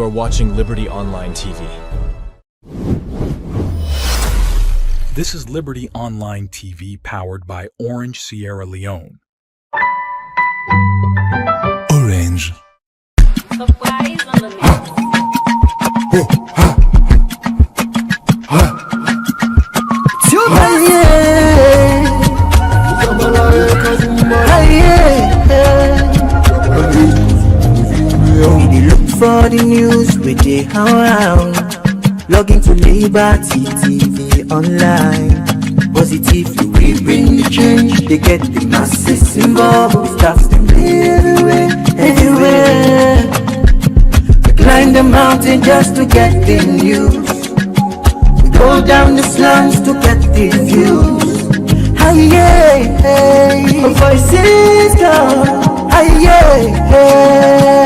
You are watching Liberty Online TV. This is Liberty Online TV powered by Orange Sierra Leone. Orange. We look for the news we dey around. Log into Liberty TV online. Positively we bring the change. They get the masses involved. Staff them everywhere. We climb the mountain just to get the news. We go down the slums to get the views. Voices come.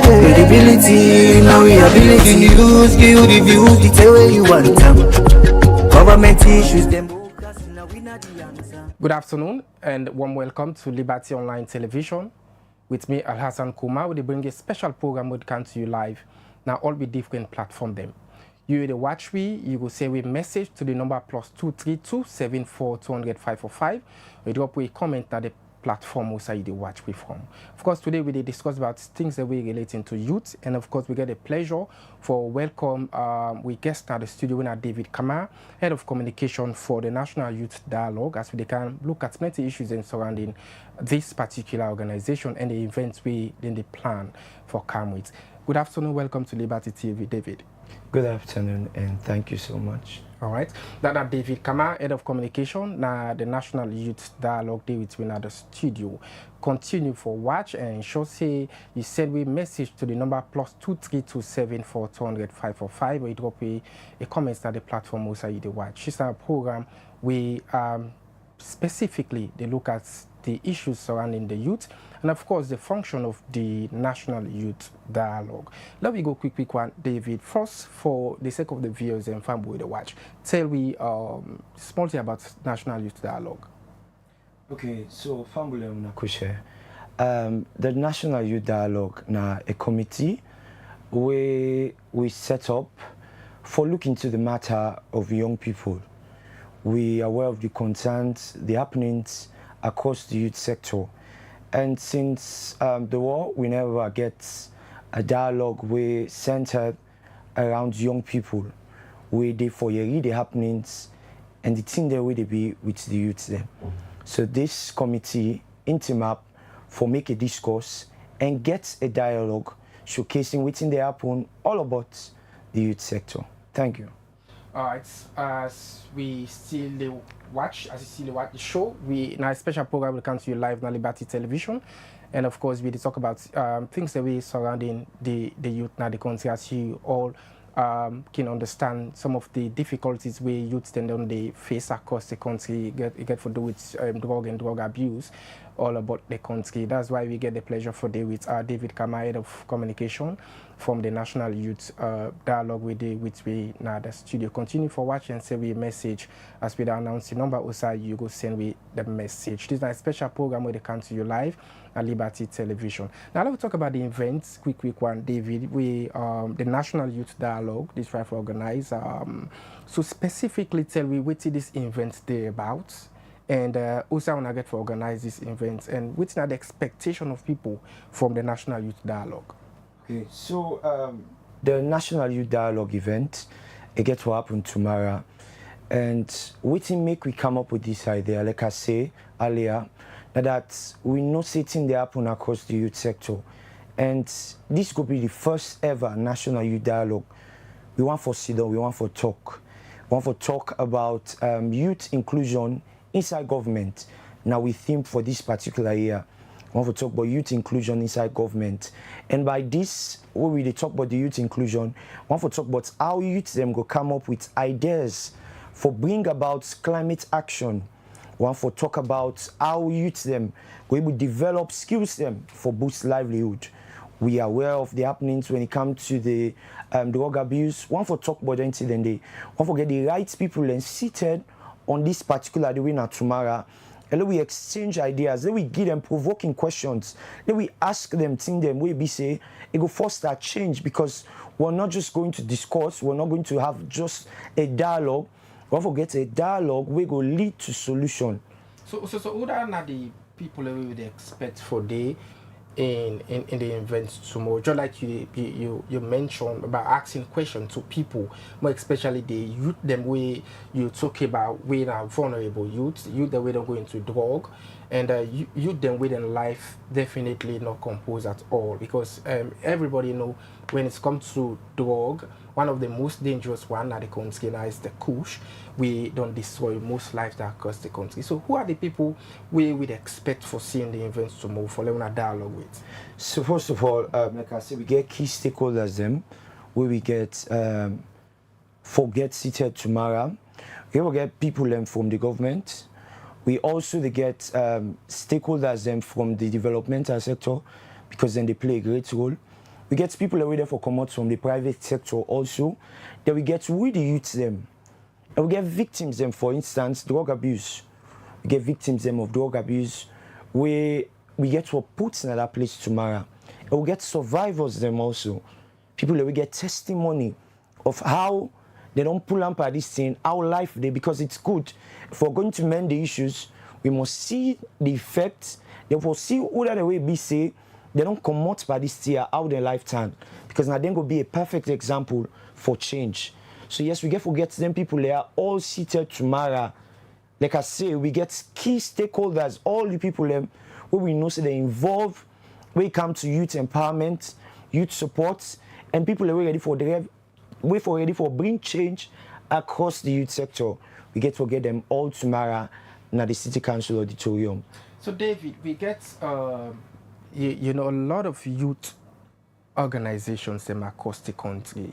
Credibility, now we ability. News, give you the views, the tell where you want them. Government issues, them. Good afternoon and warm welcome to Liberty Online Television. With me, Alhassan Kuma, we bring a special program that comes to you live. Now all with different platform them. You will watch you will say we message to the number +232 74 200 545. We drop a comment at the platform also you watch we from. Of course, today we discuss about things that we relating to youth, and of course we get a pleasure for welcome we guest at the studio with David Kama, Head of Communication for the National Youth Dialogue, as we can look at plenty issues in surrounding this particular organization and the events we in the plan for Camwith. Good afternoon, welcome to Liberty TV, David. Good afternoon and thank you so much. All right, that David Kama, Head of Communication, now the National Youth Dialogue Day between the studio. Continue for watch and show say you send we message to the number +232 74 200 545 or you drop a comment at the platform also you watch. It's a program we specifically they look at the issues surrounding the youth and of course the function of the National Youth Dialogue. Let me go quick one, David. First, for the sake of the viewers and family with the watch, tell me small thing about National Youth Dialogue. Okay, so family the National Youth Dialogue na a committee where we set up for looking into the matter of young people. We are aware of the concerns, the happenings across the youth sector. And since the war, we never get a dialogue we centered around young people, where they for the happenings and the thing that we be with the youth there. So this committee intimate for make a discourse and get a dialogue showcasing within the happen all about the youth sector. Thank you. All right, as we still watch, the show, we in a special program will come to you live on Liberty Television, and of course we talk about things that we surrounding the youth now the country, as you all can understand some of the difficulties we youth stand on they face across the country, get to do with drug and drug abuse all about the country. That's why we get the pleasure for day with David Kama, Head of Communication from the National Youth Dialogue with we now the studio. Continue for watching and send we a message as we announce the number also you go send we the message. This is a special program where they come to you live at Liberty Television. Now let's talk about the events, quick one, David. We the National Youth Dialogue, this try to organize so specifically tell me what this event they about. And also when I get to organize these events and what's now the expectation of people from the National Youth Dialogue. Okay, so the National Youth Dialogue event, it get to happen tomorrow. And what make we come up with this idea, like I say earlier, that we know sitting they happen across the youth sector. And this could be the first ever National Youth Dialogue. We want for sit down, we want for talk. We want for talk about youth inclusion inside government. Now we theme for this particular year. We want to talk about youth inclusion inside government. And by this, when we talk about the youth inclusion, we want to talk about how youth them go come up with ideas for bring about climate action. We want to talk about how youth them go able to develop skills them for boost livelihood. We are aware of the happenings when it comes to the drug abuse. We want to talk about the incident. We want to get the right people and seated on this particular day now tomorrow and then we exchange ideas, then we give them provoking questions, then we ask them, think them, we be say, it go foster change, because we're not just going to discuss, we're not going to have just a dialogue, we want to get a dialogue, we go lead to solution. So what are the people that we would expect for day in the event tomorrow? Just like you mentioned about asking questions to people, more especially the youth, them way you talk about we are vulnerable youth that we don't go into drug, and youth them within life definitely not composed at all, because everybody know when it comes to drug, one of the most dangerous one at the country now is the kush. We don't destroy most lives that across the country. So who are the people we would expect for seeing the events tomorrow for learning a dialogue with? So first of all, like I said, we get key stakeholders them, where we get forget seated tomorrow. We will get people them from the government. We also they get stakeholders them from the developmental sector, because then they play a great role. We get people that are there for come out from the private sector also. Then we get with the youths them. And we get victims them, for instance, drug abuse. We get victims them of drug abuse. We get to put in that place tomorrow. And we get survivors them also. People that we get testimony of how they don't pull up at this thing, how life they, because it's good. If we're going to mend the issues, we must see the effects. Then we'll see who that the way be say they don't come out by this year out their lifetime, because now then go be a perfect example for change. So yes, we get forget them people they are all seated tomorrow. Like I say, we get key stakeholders, all the people them where we know so they involve when it comes to youth empowerment, youth support, and people are ready for bring change across the youth sector. We get to get them all tomorrow in the City Council auditorium. So David, we get you know, a lot of youth organizations them across the country.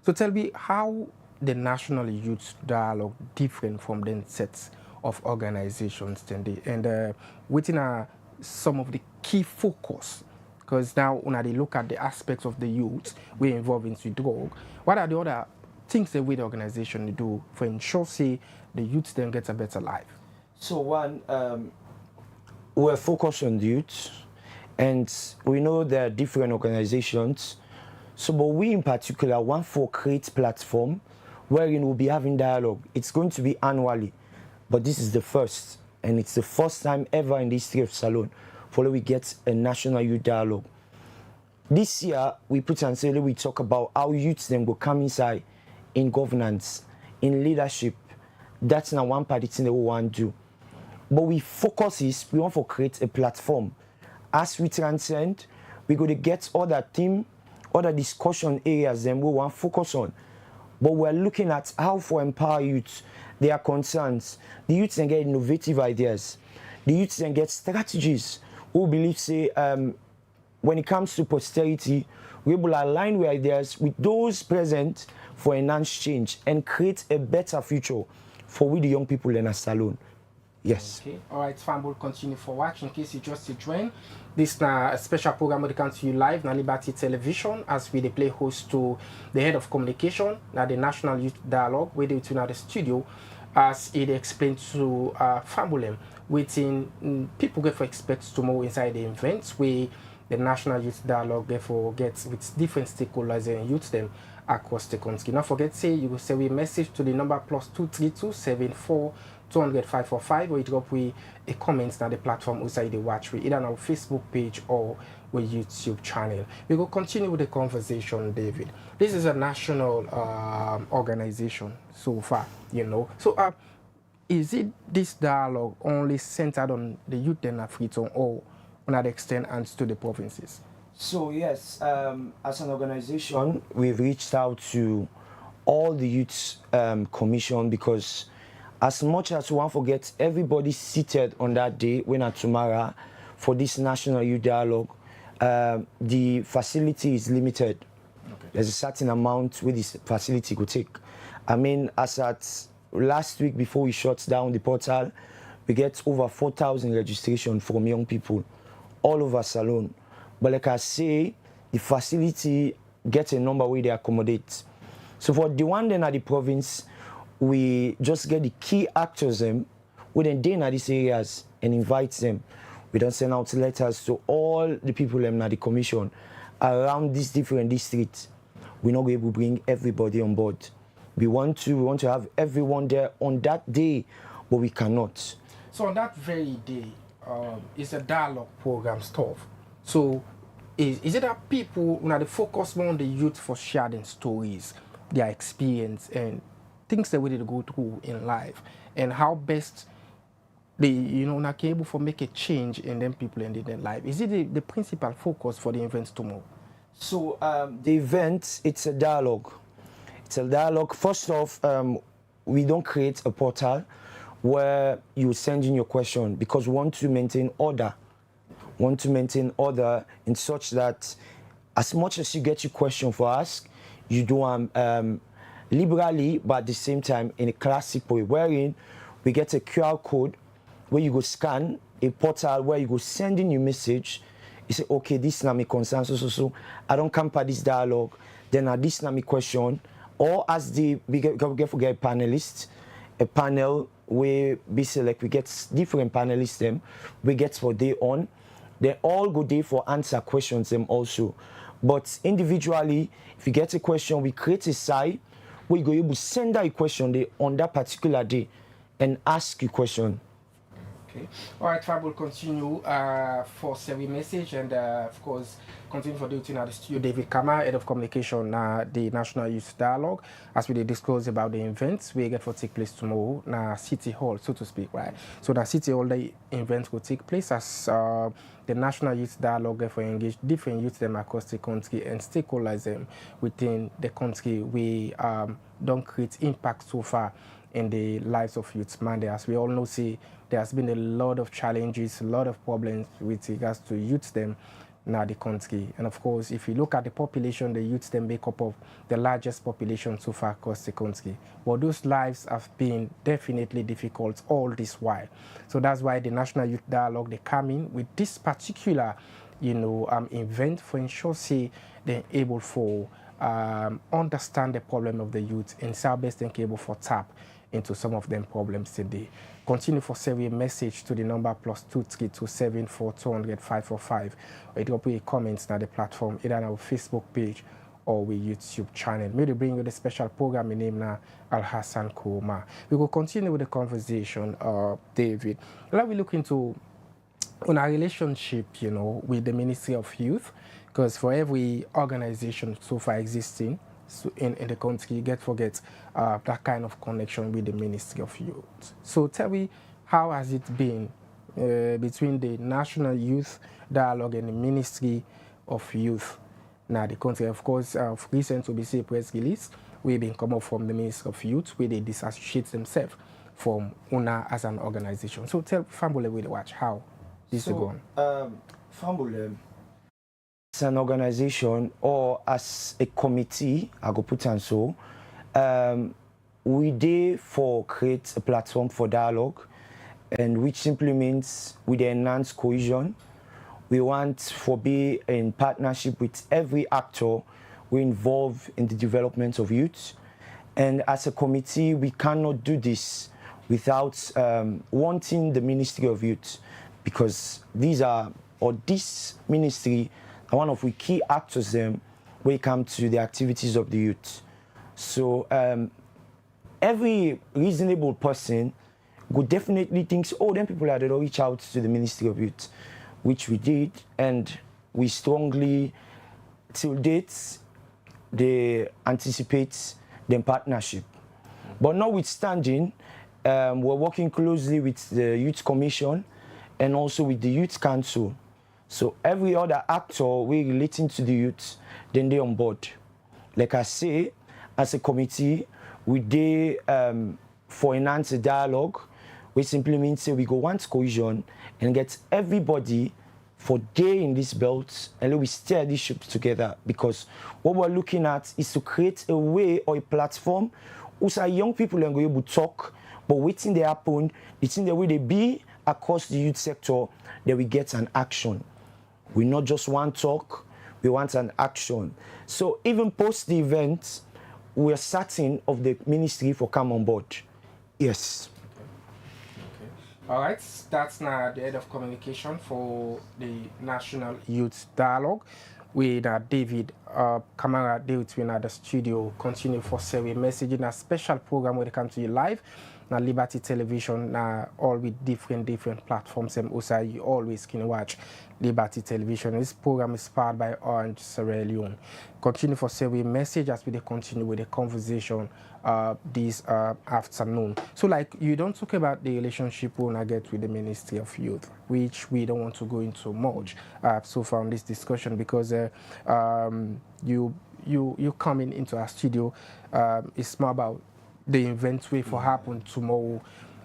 So tell me how the National Youth Dialogue different from the sets of organizations and within some of the key focus, because now when they look at the aspects of the youth we involved into drug, what are the other things that we the organization do for ensure say the youth then gets a better life? So one, we're focused on the youth, and we know there are different organizations. So, but we in particular want for create platform wherein we'll be having dialogue. It's going to be annually, but this is the first, and it's the first time ever in the history of Salone for we get a National Youth Dialogue. This year, we put and say we talk about how youths then go come inside in governance, in leadership. That's not one part thing that we want to do. But we focus is we want to create a platform. As we transcend, we're going to get other team, other discussion areas then we want to focus on. But we're looking at how to empower youth, their concerns. The youth then get innovative ideas. The youth then get strategies. Who believe say when it comes to posterity, we will align with ideas with those present for enhanced change and create a better future for we the young people in a Salone. Yes. Okay. All right, fam, we'll continue for watch. In case you just join, this is a special program that comes to you live on Liberty Television as we play host to the head of communication at the National Youth Dialogue, where they tune out the studio, as it explained to Fambulem, waiting people get for expect tomorrow inside the events where the National Youth Dialogue therefore gets with different stakeholders and youth them across the country. Don't forget, say you will send a message to the number +232 74 200 545, or you drop we a comment on the platform outside the watch we either on our Facebook page or with YouTube channel. We will continue with the conversation, David. This is a national organization so far, you know. So is it this dialogue only centered on the youth in Africa or on that extent and to the provinces? So yes, as an organization, we've reached out to all the youth commission, because as much as we want to get everybody seated on that day, when at tomorrow, for this National Youth Dialogue, the facility is limited. Okay. There's a certain amount where this facility could take. I mean, as at last week before we shut down the portal, we get over 4,000 registration from young people all over Salone. But like I say, the facility gets a number where they accommodate. So for the one then at the province, we just get the key actors them we then dey in these areas and invite them. We don't send out letters to all the people in the commission around these different districts. We're not able to bring everybody on board. We want to have everyone there on that day, but we cannot. So on that very day, it's a dialogue program stuff. So is it that people they focus more on the youth for sharing stories, their experience and things that we did go through in life, and how best they not able for make a change in them people in their life? Is it the principal focus for the events tomorrow? So the event, it's a dialogue. It's a dialogue. First off, we don't create a portal where you send in your question, because we want to maintain order. Want to maintain order in such that as much as you get your question for ask, you do liberally, but at the same time in a classic way, wherein we get a QR code where you go scan, a portal where you go send in your message. You say, okay, this is my concern, so I don't come for this dialogue, then this is my question. Or as we get panelists, a panel where we select, we get different panelists them, we get for day on. They all go there for answer questions them also. But individually, if you get a question, we create a site where you go able to send that question there on that particular day and ask you question. Okay. All right, Fab will continue for serving message and of course continue for duty at the studio. David Kama, Head of Communication, the National Youth Dialogue, as we disclose about the events we get for take place tomorrow na City Hall, so to speak, right? So the City Hall the event will take place as the National Youth Dialogue for engage different youth them across the country and stakeholders them within the country. We don't create impact so far in the lives of youth Monday. As we all know, see, there has been a lot of challenges, a lot of problems with regards to youth them now the country. And of course, if you look at the population, the youth them make up of the largest population so far across the country. But those lives have been definitely difficult all this while. So that's why the National Youth Dialogue, they come in with this particular, event for ensure say they're able for understand the problem of the youth and how best they're able for tap into some of them problems today. Continue for sending a message to the number +23274200545 or drop a comments on the platform either on our Facebook page or our YouTube channel. Maybe bring you the special program named Al Hassan Kouma. We will continue with the conversation, David. Let me look into on our relationship, with the Ministry of Youth, because for every organization so far existing in the country, you forget that kind of connection with the Ministry of Youth. So tell me, how has it been between the National Youth Dialogue and the Ministry of Youth? Now the country, of course, recent OBC press release, we've been come up from the Ministry of Youth, where they disassociate themselves from UNA as an organization. So tell Fambule with the watch how this is going. Fambule, as an organization or as a committee, I go put on so, we did for create a platform for dialogue, and which simply means we enhance cohesion. We want to be in partnership with every actor we involved in the development of youth. And as a committee, we cannot do this without wanting the Ministry of Youth, because this ministry are one of the key actors when it comes to the activities of the youth. So every reasonable person would definitely think, oh, then people had to reach out to the Ministry of Youth, which we did, and we strongly, till date, they anticipate the partnership. But notwithstanding, we're working closely with the Youth Commission and also with the Youth Council. So every other actor we relating to the youth, then they on board. Like I say, as a committee, we did for enhance the dialogue, which simply means say we go want cohesion and get everybody for day in this belt and then we steer these ships together, because what we're looking at is to create a way or a platform where young people are able to talk, but waiting they happen, it's in the way they be across the youth sector that we get an action. We not just want talk, we want an action. So even post the event, we're certain of the ministry for come on board. Yes. Okay. All right, that's now the head of communication for the National Youth Dialogue with David Kamara David in the studio. Continue for survey messaging a special program when it comes to you live. Now Liberty Television, now all with different platforms. And also you always can watch Liberty Television. This program is powered by Orange Sierra Leone. Continue for survey message as we continue with the conversation this afternoon. So like you don't talk about the relationship we wanna get with the Ministry of Youth, which we don't want to go into much so far on this discussion because you coming into our studio, it's more about the event way for happen tomorrow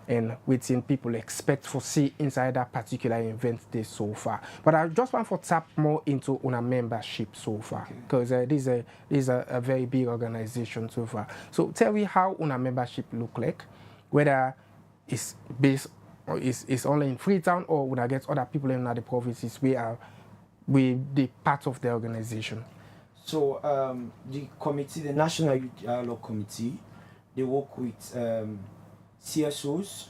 and waiting people expect for see inside that particular event day so far. But I just want to tap more into on a membership so far because this is a very big organization so far. So tell me how on a membership look like, whether it's based or it's only in Freetown or when I get other people in other provinces we the part of the organization. So the committee, the National Youth Dialogue Committee, they work with CSOs.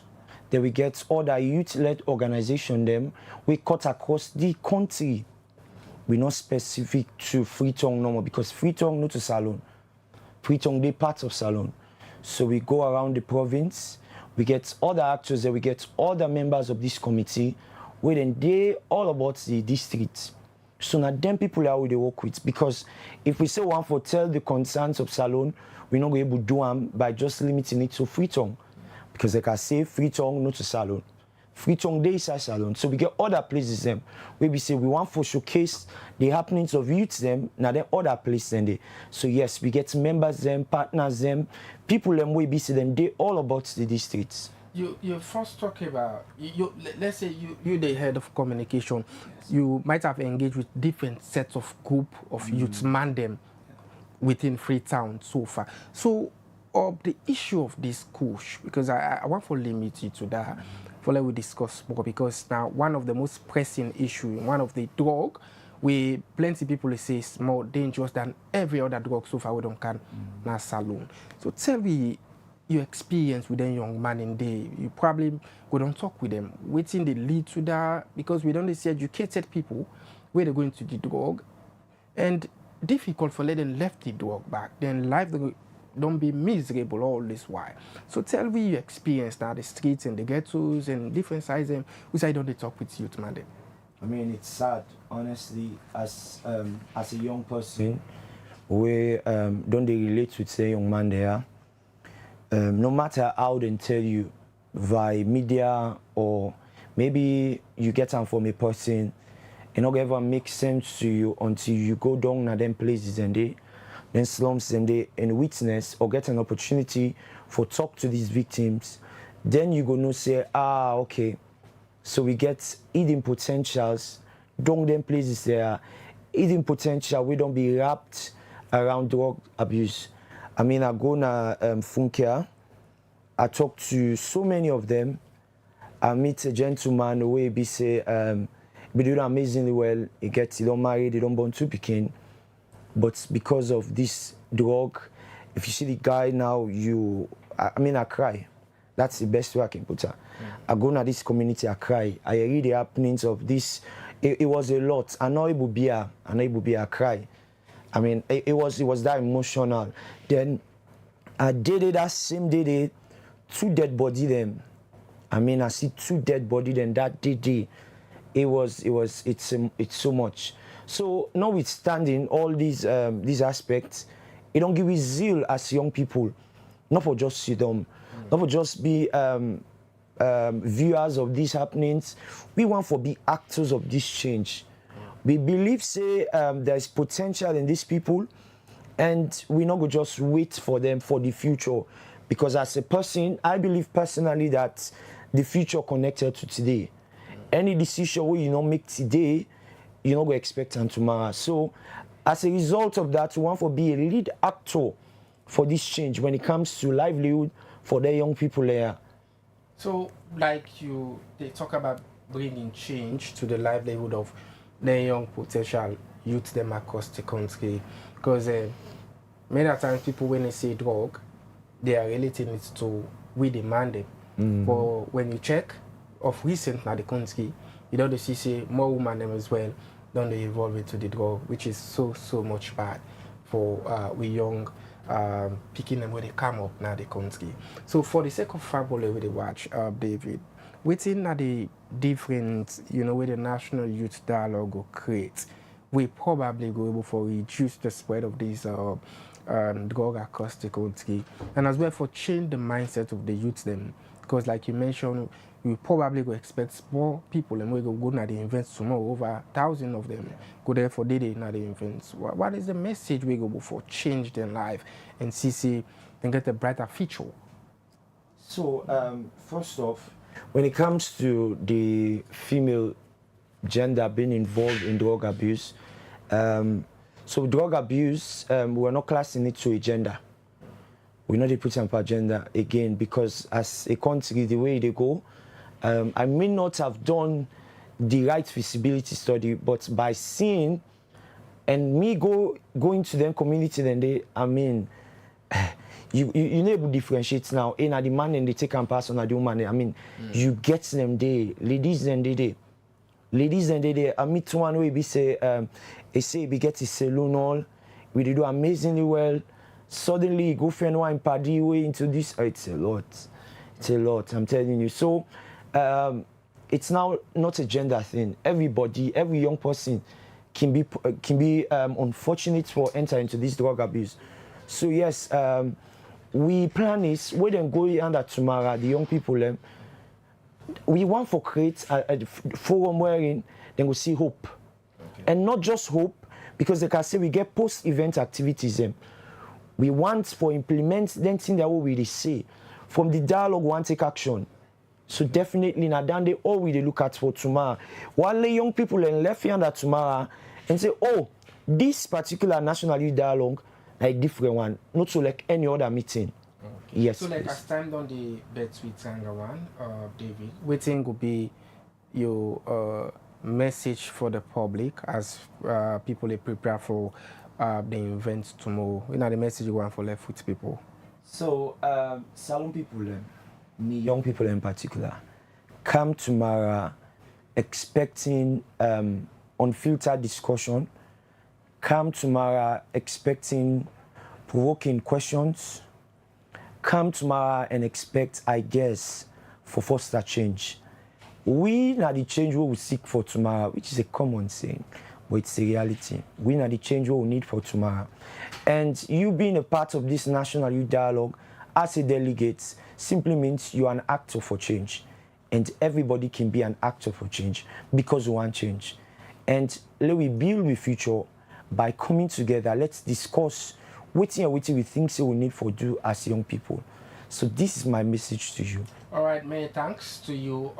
Then we get other youth-led organizations. Them we cut across the country. We're not specific to Freetown no more because Freetown not to Salone. Freetown they part of Salone. So we go around the province. We get other actors. Then we get other members of this committee. Where then they all about the district. So now them people are who they work with because if we say one for tell the concerns of Salone, we're not able to do them by just limiting it to Freetown. Because like I say, Freetown not to Salone. Freetown they inside Salone. So we get other places them where we say we want to showcase the happenings of youths them, now then other places than they. So yes, we get members them, partners them, people them where we see them, they all about the districts. You first talk about let's say you the head of communication, you might have engaged with different sets of group of youths man them within Freetown so far. So the issue of this push, because I want to limit you to that, for let we discuss more because now one of the most pressing issue, one of the drug, we plenty people say is more dangerous than every other drug so far we don't can now Salone. So tell me your experience with them young man in day. You probably go don't talk with them. Waiting they lead to that because we don't see educated people where they're going to the drug and difficult for letting left the drug back. Then life don't be miserable all this while. So tell me your experience now, the streets and the ghettos and different sizes, which I don't talk with youth man. I mean it's sad, honestly, as a young person, we don't they relate with say young man there. No matter how they tell you via media or maybe you get them from a person, it not ever make sense to you until you go down to them places and they then slums and they and witness or get an opportunity for talk to these victims. Then you go no say, okay, so we get hidden potentials down them places there, hidden potential we don't be wrapped around drug abuse. I mean, I go na Funkia, I talk to so many of them. I meet a gentleman who be say, be doing amazingly well. He don't marry, they don't born two pikin. But because of this drug, if you see the guy now, I cry. That's the best way I can put it. I go to this community, I cry. I read the happenings of this. It was a lot. I know it would be I cry. I mean, it was that emotional. Then I did it that same day, 2 dead body them. I mean, I see 2 dead body then that day. It's so much. So notwithstanding all these aspects, it don't give you zeal as young people, not for just sit down, not for just be viewers of these happenings. We want to be actors of this change. We believe, say, there's potential in these people, and we not go just wait for them for the future. Because as a person, I believe personally that the future connected to today. Any decision we make today, you not go expect them tomorrow. So, as a result of that, we want to be a lead actor for this change when it comes to livelihood for the young people there. So, like they talk about bringing change to the livelihood of the young potential youth them across the country, because many times people when they say drug, they are relating it to we demand them. But when you check, of recent now the country, you know, the see more women them as well don't they evolve into the drug, which is so much bad for we young picking them when they come up now the country. So for the sake of family we they watch David, within the different, you know, where the National Youth Dialogue will create, we probably go able to reduce the spread of these drug across the country, and as well for change the mindset of the youth them, because like you mentioned, we probably go expect more people and we go na the events tomorrow, over 1,000 of them go there for day na the events. What is the message we go for change their life and see and get a brighter future? So first off, when it comes to the female gender being involved in drug abuse, so drug abuse, we're not classing it to a gender. We're not putting up a gender again, because as a country, the way they go, I may not have done the right feasibility study, but by seeing and me going to them community, then they, I mean, you need to differentiate now. In the man and they take and pass on the woman. I mean, you get them there, ladies and they. Ladies and they, I meet one way be say, say we get his salon all, we do amazingly well. Suddenly, go find one party way into this. Oh, it's a lot. I'm telling you. So, it's now not a gender thing. Everybody, every young person can be unfortunate for entering into this drug abuse. So yes, we plan is we then go under tomorrow the young people. We want to create a forum wherein then we see hope, and not just hope, because like I say, we get post-event activities. We want for implement then thing that what we say from the dialogue. We want to take action. So definitely now down there all we look at for tomorrow. While the young people and left here under tomorrow and say, oh, this particular National Youth Dialogue a different one, not so like any other meeting. Okay. Yes. So like as time on the Between Tanga one, David, what thing would be your message for the public as people they prepare for the event tomorrow? You know the message you want for left with people. So salon people, me young people in particular, come tomorrow expecting unfiltered discussion. Come tomorrow expecting provoking questions. Come tomorrow and expect ideas for foster change. We are the change we will seek for tomorrow, which is a common saying, but it's a reality. We are the change we will need for tomorrow. And you being a part of this National Youth Dialogue as a delegate simply means you are an actor for change. And everybody can be an actor for change because we want change. And let we build the future by coming together. Let's discuss what we think we need for do as young people. So this is my message to you. All right, many thanks to you,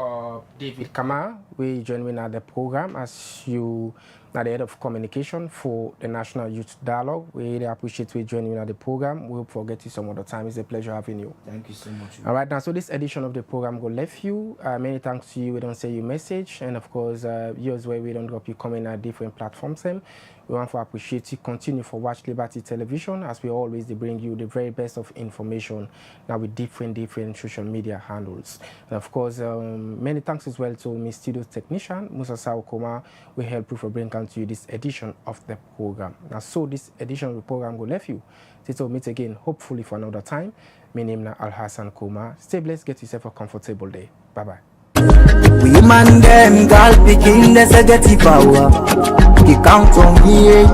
David Kamara. We join me at the program as you are the head of communication for the National Youth Dialogue. We really appreciate you joining me at the program. We hope to get you some other time. It's a pleasure having you. Thank you so much. All right, now, so this edition of the program will left you. Many thanks to you. We don't say your message. And of course, you as well, we don't drop you comment at different platforms. We want to appreciate you. Continue for Watch Liberty Television, as we always bring you the very best of information now with different social media handles. And of course, many thanks as well to my studio technician, Musa Saokoma. We help you for bringing to you this edition of the program. Now, so this edition of the program will left you. Till meet again, hopefully for another time. My name is Alhassan Koma. Stay blessed. Get yourself a comfortable day. Bye-bye. We man them, girl picking, there's a getty power. He count on here.